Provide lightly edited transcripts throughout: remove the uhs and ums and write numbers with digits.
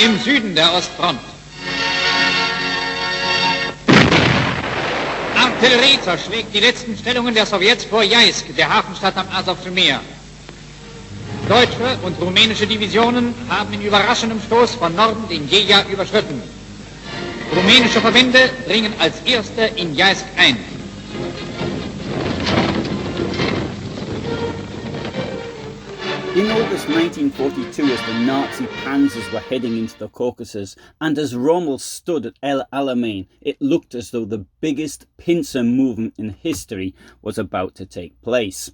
Im Süden der Ostfront. Artillerie zerschlägt die letzten Stellungen der Sowjets vor Jeisk, der Hafenstadt am Asowschen Meer. Deutsche und rumänische Divisionen haben in überraschendem Stoß von Norden den Jeja überschritten. Rumänische Verbände dringen als erste in Jeisk ein. In August 1942, as the Nazi panzers were heading into the Caucasus, and as Rommel stood at El Alamein, it looked as though the biggest pincer movement in history was about to take place.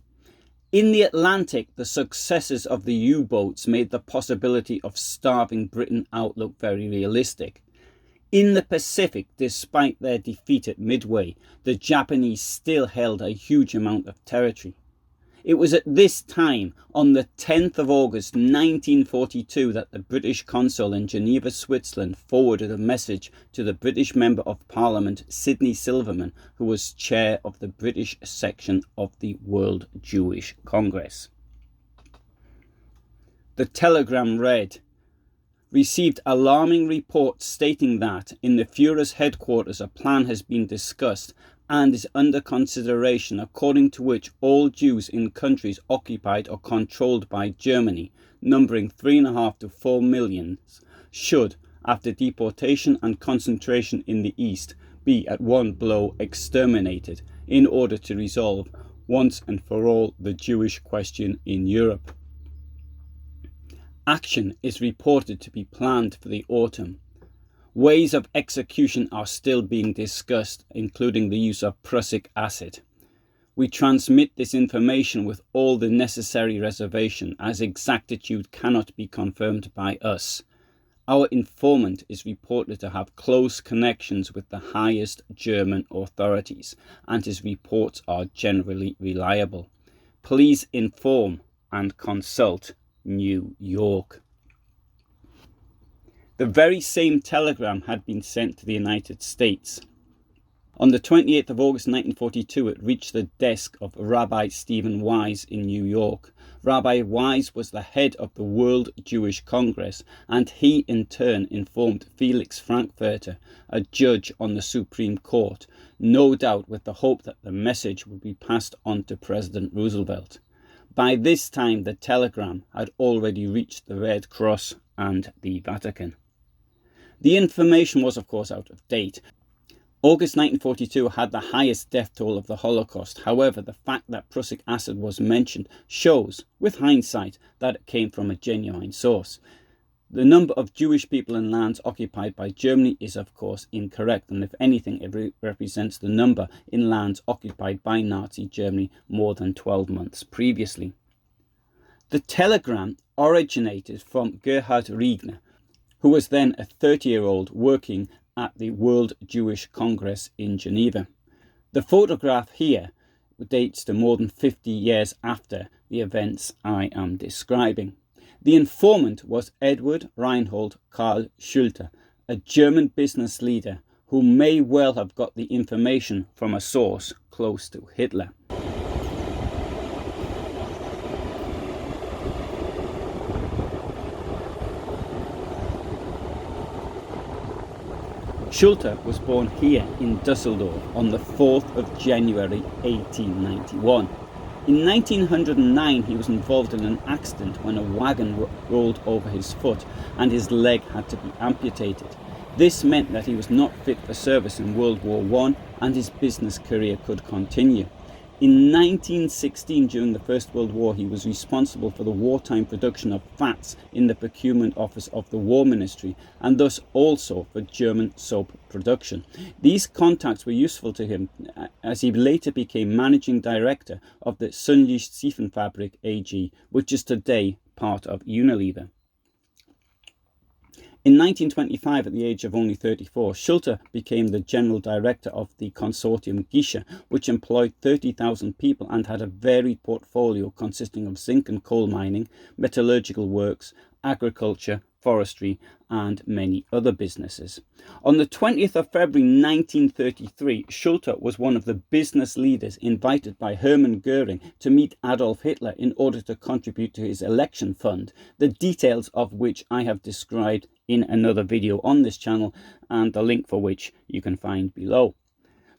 In the Atlantic, the successes of the U-boats made the possibility of starving Britain out look very realistic. In the Pacific, despite their defeat at Midway, the Japanese still held a huge amount of territory. It was at this time, on the 10th of August 1942, that the British consul in Geneva, Switzerland, forwarded a message to the British Member of Parliament, Sidney Silverman, who was chair of the British section of the World Jewish Congress. The telegram read, "Received alarming reports stating that in the Fuhrer's headquarters a plan has been discussed and is under consideration according to which all Jews in countries occupied or controlled by Germany, numbering 3.5 to 4 million, should, after deportation and concentration in the East, be at one blow exterminated in order to resolve once and for all the Jewish question in Europe. Action is reported to be planned for the autumn. Ways of execution are still being discussed, including the use of prussic acid. We transmit this information with all the necessary reservation, as exactitude cannot be confirmed by us. Our informant is reported to have close connections with the highest German authorities, and his reports are generally reliable. Please inform and consult New York." The very same telegram had been sent to the United States. On the 28th of August 1942, it reached the desk of Rabbi Stephen Wise in New York. Rabbi Wise was the head of the World Jewish Congress, and he in turn informed Felix Frankfurter, a judge on the Supreme Court, no doubt with the hope that the message would be passed on to President Roosevelt. By this time, the telegram had already reached the Red Cross and the Vatican. The information was, of course, out of date. August 1942 had the highest death toll of the Holocaust. However, the fact that prussic acid was mentioned shows, with hindsight, that it came from a genuine source. The number of Jewish people in lands occupied by Germany is, of course, incorrect, and if anything, it represents the number in lands occupied by Nazi Germany more than 12 months previously. The telegram originated from Gerhard Riegner, who was then a 30-year-old working at the World Jewish Congress in Geneva. The photograph here dates to more than 50 years after the events I am describing. The informant was Edward Reinhold Karl Schulte, a German business leader who may well have got the information from a source close to Hitler. Schulte was born here in Dusseldorf on the 4th of January 1891. In 1909 he was involved in an accident when a wagon rolled over his foot and his leg had to be amputated. This meant that he was not fit for service in World War I and his business career could continue. In 1916, during the First World War, he was responsible for the wartime production of fats in the procurement office of the War Ministry, and thus also for German soap production. These contacts were useful to him as he later became managing director of the Sunlichtseifenfabrik AG, which is today part of Unilever. In 1925, at the age of only 34, Schulte became the general director of the consortium Gische, which employed 30,000 people and had a varied portfolio consisting of zinc and coal mining, metallurgical works, agriculture, forestry, and many other businesses. On the 20th of February 1933, Schulte was one of the business leaders invited by Hermann Goering to meet Adolf Hitler in order to contribute to his election fund, the details of which I have described in another video on this channel, and the link for which you can find below.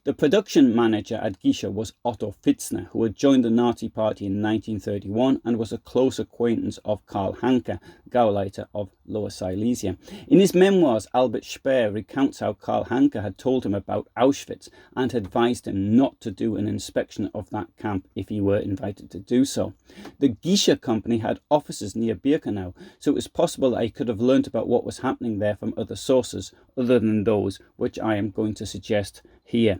The production manager at Gischer was Otto Pfitzner, who had joined the Nazi Party in 1931 and was a close acquaintance of Karl Hanke, Gauleiter of Lower Silesia. In his memoirs, Albert Speer recounts how Karl Hanke had told him about Auschwitz and advised him not to do an inspection of that camp if he were invited to do so. The Gischer company had offices near Birkenau, so it was possible that he could have learnt about what was happening there from other sources other than those which I am going to suggest here.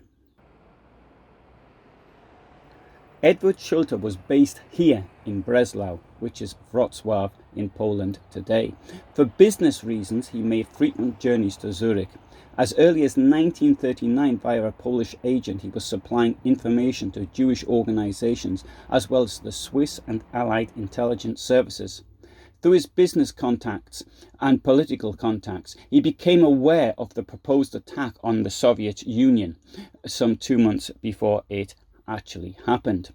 Edward Schulte was based here in Breslau, which is Wrocław in Poland today. For business reasons, he made frequent journeys to Zurich. As early as 1939, via a Polish agent, he was supplying information to Jewish organizations, as well as the Swiss and Allied intelligence services. Through his business contacts and political contacts, he became aware of the proposed attack on the Soviet Union some 2 months before it actually happened.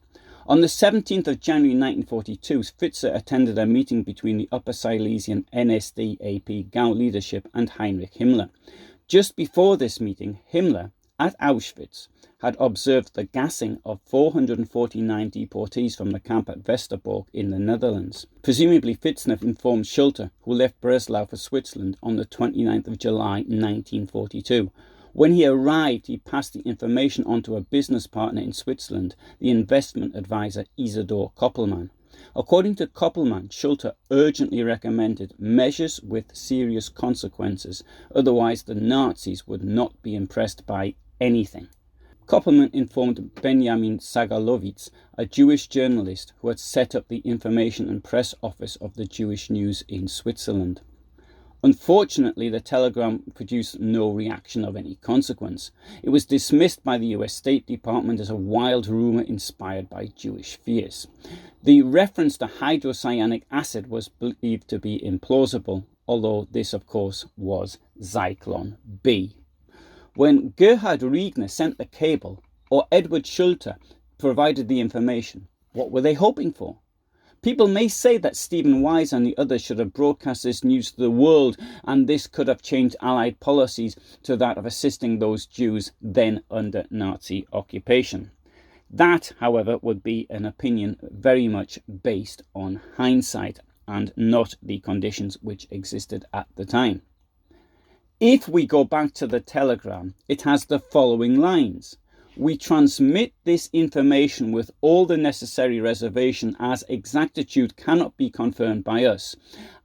On the 17th of January 1942, Pfitzner attended a meeting between the Upper Silesian NSDAP Gau leadership and Heinrich Himmler. Just before this meeting, Himmler, at Auschwitz, had observed the gassing of 449 deportees from the camp at Westerbork in the Netherlands. Presumably, Pfitzner informed Schulte, who left Breslau for Switzerland on the 29th of July 1942. When he arrived, he passed the information on to a business partner in Switzerland, the investment advisor Isidor Koppelmann. According to Koppelmann, Schulte urgently recommended measures with serious consequences, otherwise the Nazis would not be impressed by anything. Koppelmann informed Benjamin Sagalowitz, a Jewish journalist who had set up the information and press office of the Jewish News in Switzerland. Unfortunately, the telegram produced no reaction of any consequence. It was dismissed by the US State Department as a wild rumour inspired by Jewish fears. The reference to hydrocyanic acid was believed to be implausible, although this, of course, was Zyklon B. When Gerhard Riegner sent the cable, or Edward Schulte provided the information, what were they hoping for? People may say that Stephen Wise and the others should have broadcast this news to the world, and this could have changed Allied policies to that of assisting those Jews then under Nazi occupation. That, however, would be an opinion very much based on hindsight and not the conditions which existed at the time. If we go back to the telegram, it has the following lines. We transmit this information with all the necessary reservation, as exactitude cannot be confirmed by us.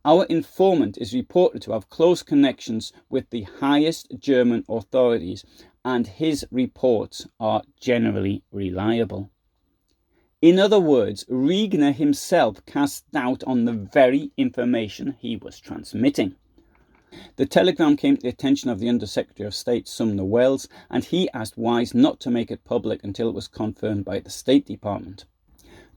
Our informant is reported to have close connections with the highest German authorities, and his reports are generally reliable. In other words, Riegner himself cast doubt on the very information he was transmitting. The telegram came to the attention of the Under-Secretary of State, Sumner Welles, and he asked Wise not to make it public until it was confirmed by the State Department.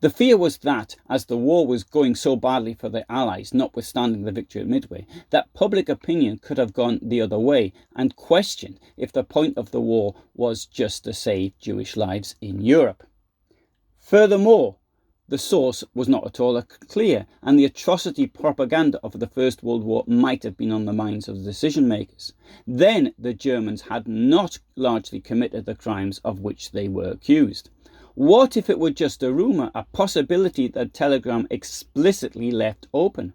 The fear was that, as the war was going so badly for the Allies, notwithstanding the victory at Midway, that public opinion could have gone the other way and questioned if the point of the war was just to save Jewish lives in Europe. Furthermore, the source was not at all clear, and the atrocity propaganda of the First World War might have been on the minds of the decision makers. Then the Germans had not largely committed the crimes of which they were accused. What if it were just a rumour, a possibility that telegram explicitly left open?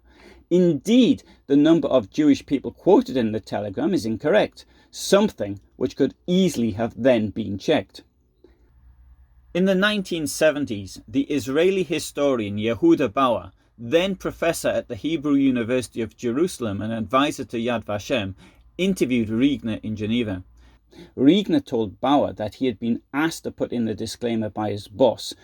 Indeed, the number of Jewish people quoted in the telegram is incorrect, something which could easily have then been checked. In the 1970s, the Israeli historian Yehuda Bauer, then professor at the Hebrew University of Jerusalem and advisor to Yad Vashem, interviewed Riegner in Geneva. Riegner told Bauer that he had been asked to put in the disclaimer by his boss.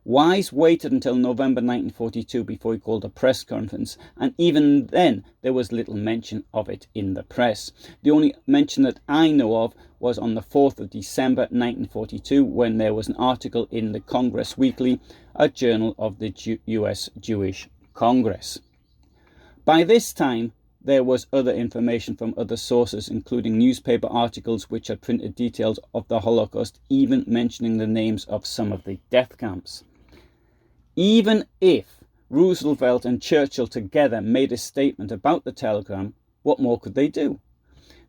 Wise waited until November 1942 before he called a press conference, and even then there was little mention of it in the press. The only mention that I know of was on the 4th of December 1942, when there was an article in the Congress Weekly, a journal of the US Jewish Congress. By this time, there was other information from other sources, including newspaper articles which had printed details of the Holocaust, even mentioning the names of some of the death camps. Even if Roosevelt and Churchill together made a statement about the telegram, What more could they do?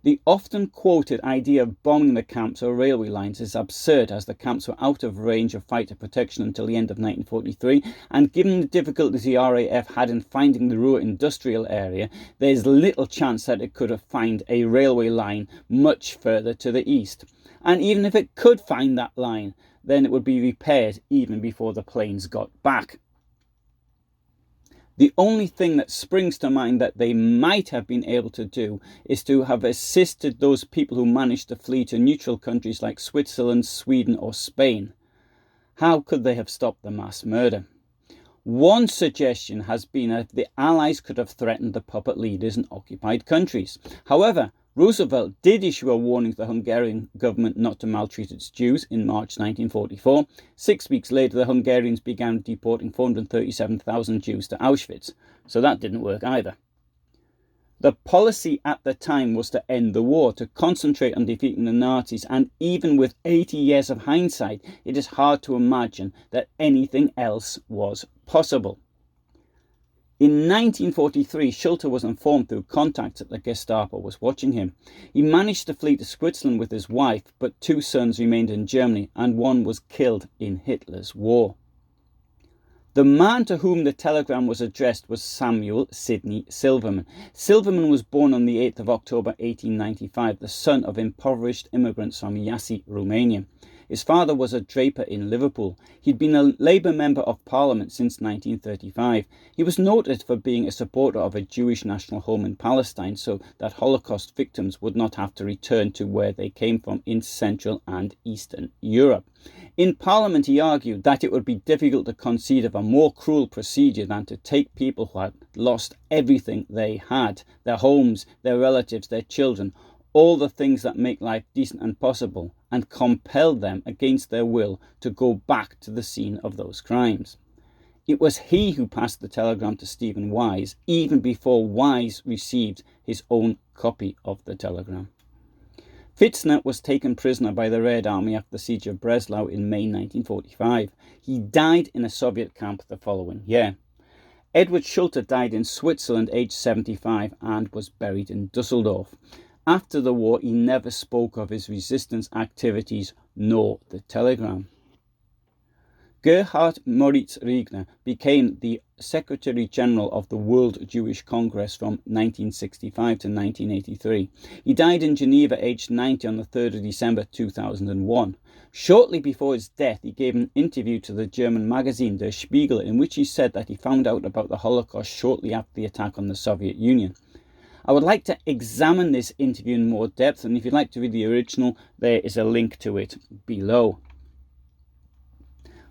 The often quoted idea of bombing the camps or railway lines is absurd, as the camps were out of range of fighter protection until the end of 1943, and given the difficulties the RAF had in finding the Ruhr industrial area, there is little chance that it could have found a railway line much further to the east. And even if it could find that line, then it would be repaired even before the planes got back. The only thing that springs to mind that they might have been able to do is to have assisted those people who managed to flee to neutral countries like Switzerland, Sweden or Spain. How could they have stopped the mass murder? One suggestion has been that the Allies could have threatened the puppet leaders in occupied countries. However, Roosevelt did issue a warning to the Hungarian government not to maltreat its Jews in March 1944. 6 weeks later, the Hungarians began deporting 437,000 Jews to Auschwitz, so that didn't work either. The policy at the time was to end the war, to concentrate on defeating the Nazis, and even with 80 years of hindsight, it is hard to imagine that anything else was possible. In 1943, Schulte was informed through contacts that the Gestapo was watching him. He managed to flee to Switzerland with his wife, but 2 sons remained in Germany, and one was killed in Hitler's war. The man to whom the telegram was addressed was Samuel Sidney Silverman. Silverman was born on the 8th of October 1895, the son of impoverished immigrants from Iași, Romania. His father was a draper in Liverpool. He'd been a Labour Member of Parliament since 1935. He was noted for being a supporter of a Jewish national home in Palestine so that Holocaust victims would not have to return to where they came from in Central and Eastern Europe. In Parliament, he argued that it would be difficult to conceive of a more cruel procedure than to take people who had lost everything they had, their homes, their relatives, their children, all the things that make life decent and possible, and compel them against their will to go back to the scene of those crimes. It was he who passed the telegram to Stephen Wise, even before Wise received his own copy of the telegram. Pfitzner was taken prisoner by the Red Army after the siege of Breslau in May 1945. He died in a Soviet camp the following year. Edward Schulte died in Switzerland aged 75 and was buried in Dusseldorf. After the war, he never spoke of his resistance activities nor the telegram. Gerhard Moritz Riegner became the Secretary General of the World Jewish Congress from 1965 to 1983. He died in Geneva aged 90 on the 3rd of December 2001. Shortly before his death, he gave an interview to the German magazine Der Spiegel in which he said that he found out about the Holocaust shortly after the attack on the Soviet Union. I would like to examine this interview in more depth, and if you'd like to read the original, there is a link to it below.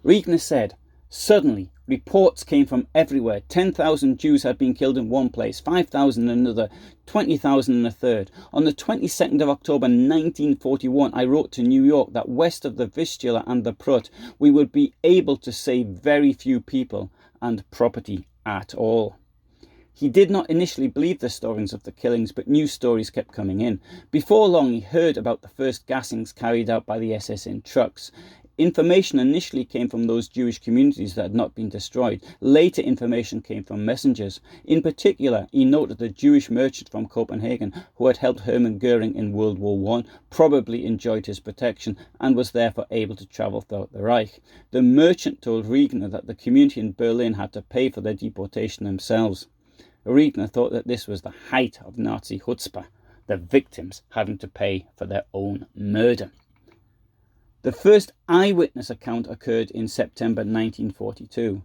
Riegner said, "Suddenly, reports came from everywhere. 10,000 Jews had been killed in one place, 5,000 in another, 20,000 in a third. On the 22nd of October 1941, I wrote to New York that west of the Vistula and the Prut, we would be able to save very few people and property at all." He did not initially believe the stories of the killings, but new stories kept coming in. Before long, he heard about the first gassings carried out by the SS in trucks. Information initially came from those Jewish communities that had not been destroyed. Later information came from messengers. In particular, he noted a Jewish merchant from Copenhagen who had helped Hermann Goering in World War I, probably enjoyed his protection and was therefore able to travel throughout the Reich. The merchant told Riegner that the community in Berlin had to pay for their deportation themselves. Riegner thought that this was the height of Nazi chutzpah, the victims having to pay for their own murder. The first eyewitness account occurred in September 1942.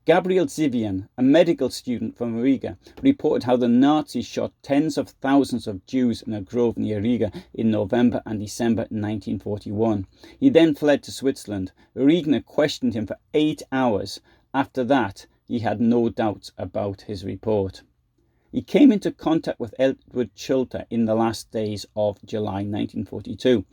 Gabriel Zivian, a medical student from Riga, reported how the Nazis shot tens of thousands of Jews in a grove near Riga in November and December 1941. He then fled to Switzerland. Riegner questioned him for 8 hours. After that, he had no doubts about his report. He came into contact with Edward Schulte in the last days of July 1942.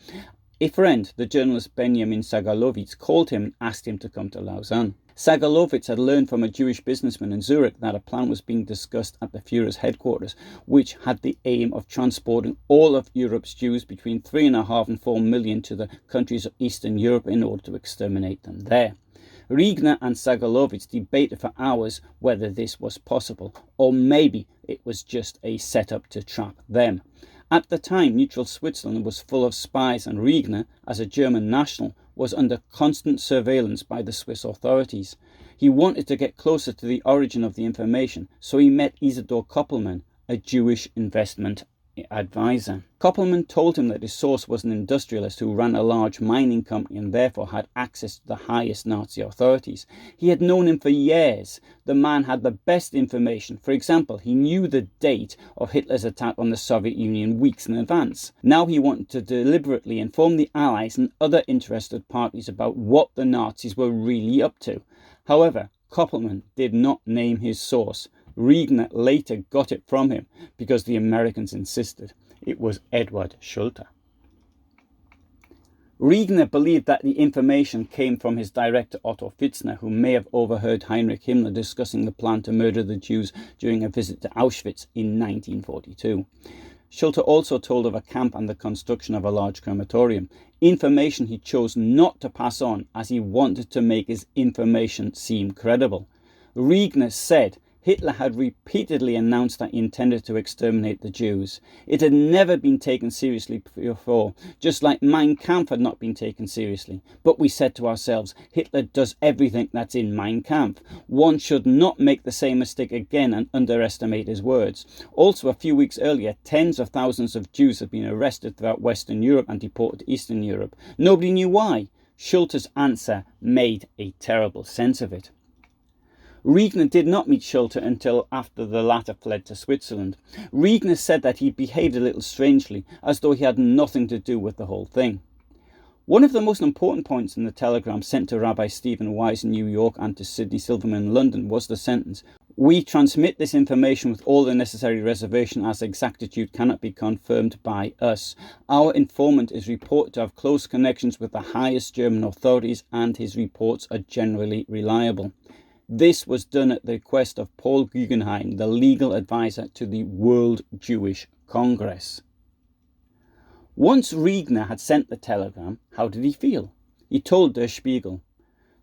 A friend, the journalist Benjamin Sagalowitz, called him and asked him to come to Lausanne. Sagalowitz had learned from a Jewish businessman in Zurich that a plan was being discussed at the Fuhrer's headquarters, which had the aim of transporting all of Europe's Jews, between 3.5 and 4 million, to the countries of Eastern Europe in order to exterminate them there. Regner and Sagalowitz debated for hours whether this was possible, or maybe it was just a setup to trap them. At the time, neutral Switzerland was full of spies, and Regner, as a German national, was under constant surveillance by the Swiss authorities. He wanted to get closer to the origin of the information, so he met Isidor Koppelmann, a Jewish investment advisor. Koppelmann told him that his source was an industrialist who ran a large mining company and therefore had access to the highest Nazi authorities. He had known him for years. The man had the best information. For example, he knew the date of Hitler's attack on the Soviet Union weeks in advance. Now he wanted to deliberately inform the Allies and other interested parties about what the Nazis were really up to. However, Koppelmann did not name his source. Regner later got it from him because the Americans insisted. It was Eduard Schulte. Regner believed that the information came from his director Otto Pfitzner, who may have overheard Heinrich Himmler discussing the plan to murder the Jews during a visit to Auschwitz in 1942. Schulte also told of a camp and the construction of a large crematorium, information he chose not to pass on as he wanted to make his information seem credible. Regner said Hitler had repeatedly announced that he intended to exterminate the Jews. It had never been taken seriously before, just like Mein Kampf had not been taken seriously. But we said to ourselves, Hitler does everything that's in Mein Kampf. One should not make the same mistake again and underestimate his words. Also, a few weeks earlier, tens of thousands of Jews had been arrested throughout Western Europe and deported to Eastern Europe. Nobody knew why. Schulte's answer made a terrible sense of it. Regner did not meet Schulte until after the latter fled to Switzerland. Regner said that he behaved a little strangely, as though he had nothing to do with the whole thing. One of the most important points in the telegram sent to Rabbi Stephen Wise in New York and to Sidney Silverman in London was the sentence, "We transmit this information with all the necessary reservation as exactitude cannot be confirmed by us. Our informant is reported to have close connections with the highest German authorities and his reports are generally reliable." This was done at the request of Paul Guggenheim, the legal advisor to the World Jewish Congress. Once Regner had sent the telegram, how did he feel? He told Der Spiegel,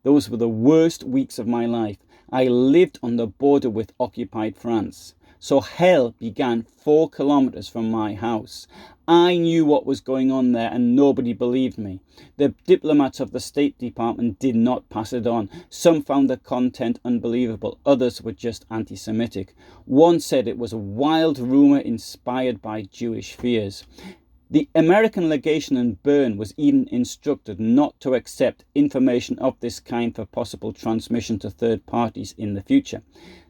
"Those were the worst weeks of my life. I lived on the border with occupied France. So hell began 4 kilometers from my house. I knew what was going on there and nobody believed me. The diplomats of the State Department did not pass it on. Some found the content unbelievable. Others were just anti-Semitic. One said it was a wild rumor inspired by Jewish fears. The American legation in Bern was even instructed not to accept information of this kind for possible transmission to third parties in the future.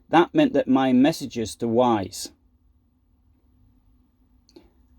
That meant that my messages to Wise.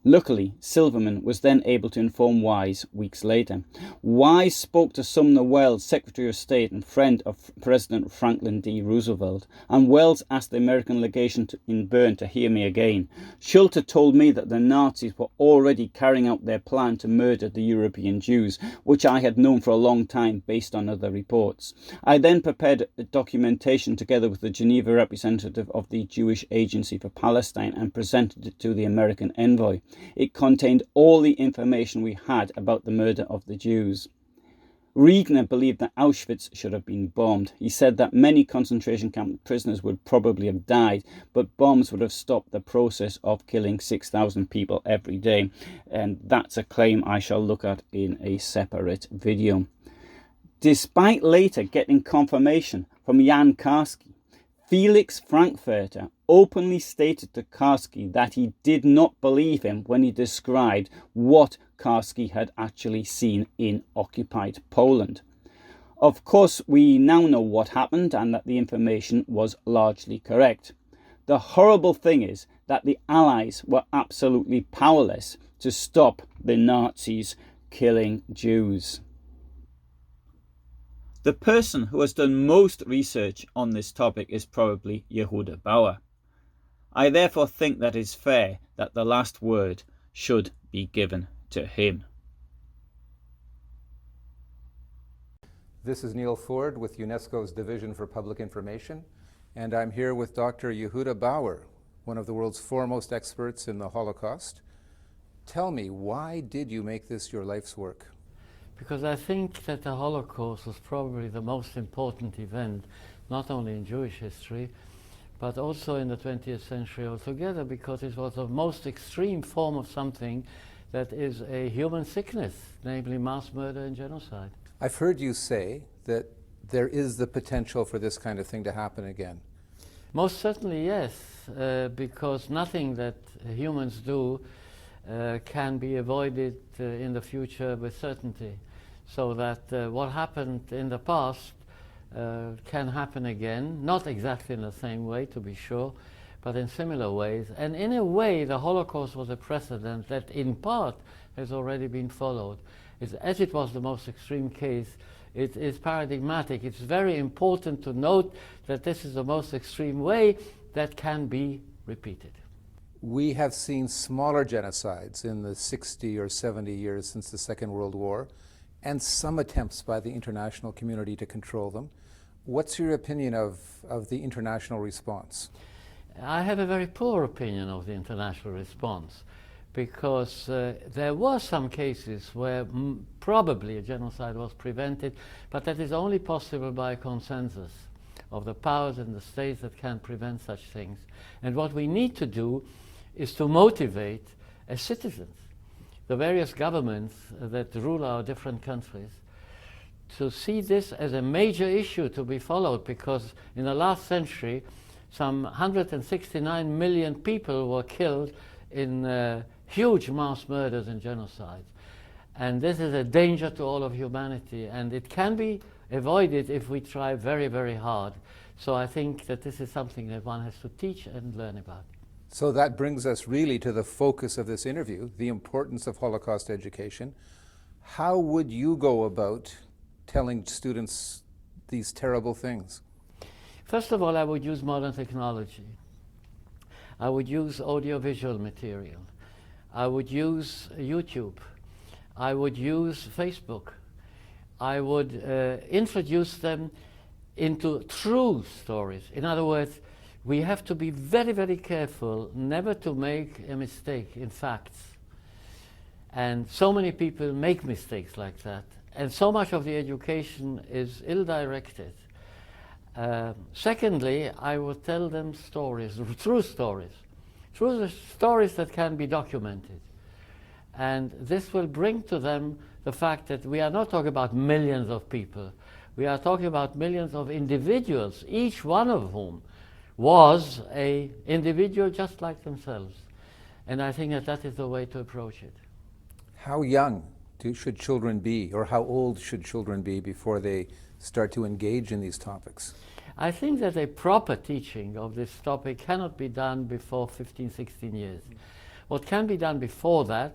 Luckily, Silverman was then able to inform Wise weeks later. Wise spoke to Sumner Welles, Secretary of State and friend of President Franklin D. Roosevelt, and Welles asked the American legation in Bern to hear me again. Schulte told me that the Nazis were already carrying out their plan to murder the European Jews, which I had known for a long time based on other reports. I then prepared a documentation together with the Geneva representative of the Jewish Agency for Palestine and presented it to the American envoy. It contained all the information we had about the murder of the Jews. Regner believed that Auschwitz should have been bombed. He said that many concentration camp prisoners would probably have died, but bombs would have stopped the process of killing 6,000 people every day. And that's a claim I shall look at in a separate video. Despite later getting confirmation from Jan Karski, Felix Frankfurter openly stated to Karski that he did not believe him when he described what Karski had actually seen in occupied Poland. Of course, we now know what happened and that the information was largely correct. The horrible thing is that the Allies were absolutely powerless to stop the Nazis killing Jews. The person who has done most research on this topic is probably Yehuda Bauer. I therefore think that it is fair that the last word should be given to him. This is Neil Ford with UNESCO's Division for Public Information, and I'm here with Dr. Yehuda Bauer, one of the world's foremost experts in the Holocaust. Tell me, why did you make this your life's work? because I think that the Holocaust was probably the most important event, not only in Jewish history, but also in the 20th century altogether, because it was the most extreme form of something that is a human sickness, namely mass murder and genocide. I've heard you say that there is the potential for this kind of thing to happen again. Most certainly, yes, because nothing that humans do can be avoided in the future with certainty. So that what happened in the past can happen again, not exactly in the same way, to be sure, but in similar ways. And in a way, the Holocaust was a precedent that in part has already been followed. As it was the most extreme case, it is paradigmatic. It's very important to note that this is the most extreme way that can be repeated. We have seen smaller genocides in the 60 or 70 years since the Second World War, and some attempts by the international community to control them. What's your opinion of the international response? I have a very poor opinion of the international response, because there were some cases where probably a genocide was prevented, but that is only possible by a consensus of the powers and the states that can prevent such things. And what we need to do is to motivate as citizens, the various governments that rule our different countries, to see this as a major issue to be followed, because in the last century some 169 million people were killed in huge mass murders and genocides. And this is a danger to all of humanity, and it can be avoided if we try very, very hard. So I think that this is something that one has to teach and learn about. So that brings us really to the focus of this interview, the importance of Holocaust education. How would you go about telling students these terrible things? First of all, I would use modern technology. I would use audiovisual material. I would use YouTube. I would use Facebook. I would introduce them into true stories. In other words, we have to be very, very careful never to make a mistake in facts. And so many people make mistakes like that. And so much of the education is ill-directed. Secondly, I would tell them stories, true stories that can be documented. And this will bring to them the fact that we are not talking about millions of people. We are talking about millions of individuals, each one of whom was an individual just like themselves. And I think that that is the way to approach it. How young should children be, or how old should children be before they start to engage in these topics? I think that a proper teaching of this topic cannot be done before 15, 16 years. What can be done before that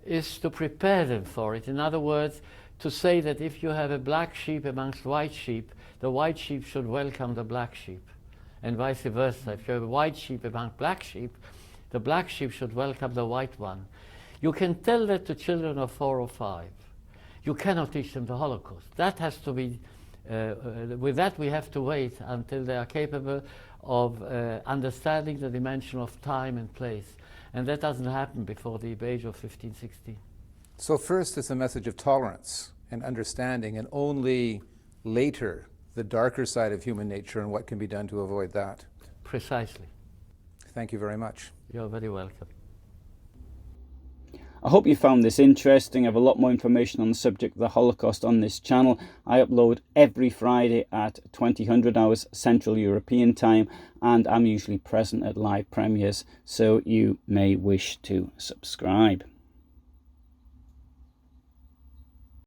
is to prepare them for it. In other words, to say that if you have a black sheep amongst white sheep, the white sheep should welcome the black sheep, and vice versa. If you have a white sheep among black sheep, the black sheep should welcome the white one. You can tell that to children of 4 or 5. You cannot teach them the Holocaust. That has to be, with that we have to wait until they are capable of understanding the dimension of time and place. And that doesn't happen before the age of 15, 16. So first it's a message of tolerance and understanding, and only later the darker side of human nature and what can be done to avoid that. Precisely. Thank you very much. You're very welcome. I hope you found this interesting. I have a lot more information on the subject of the Holocaust on this channel. I upload every Friday at 2000 hours Central European time, and I'm usually present at live premieres, so you may wish to subscribe.